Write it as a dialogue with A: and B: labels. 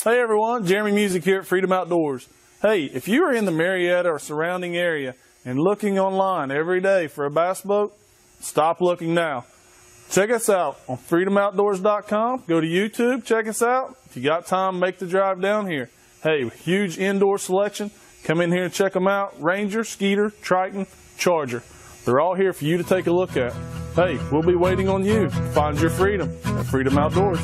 A: Hey everyone, Jeremy Music here at Freedom Outdoors. Hey, if you are in the Marietta or surrounding area and looking online every day for a bass boat, stop looking now. Check us out on freedomoutdoors.com. Go to YouTube, check us out. If you got time, make the drive down here. Hey, huge indoor selection. Come in here and check them out. Ranger, Skeeter, Triton, Charger. They're all here for you to take a look at. Hey, we'll be waiting on you to find your freedom at Freedom Outdoors.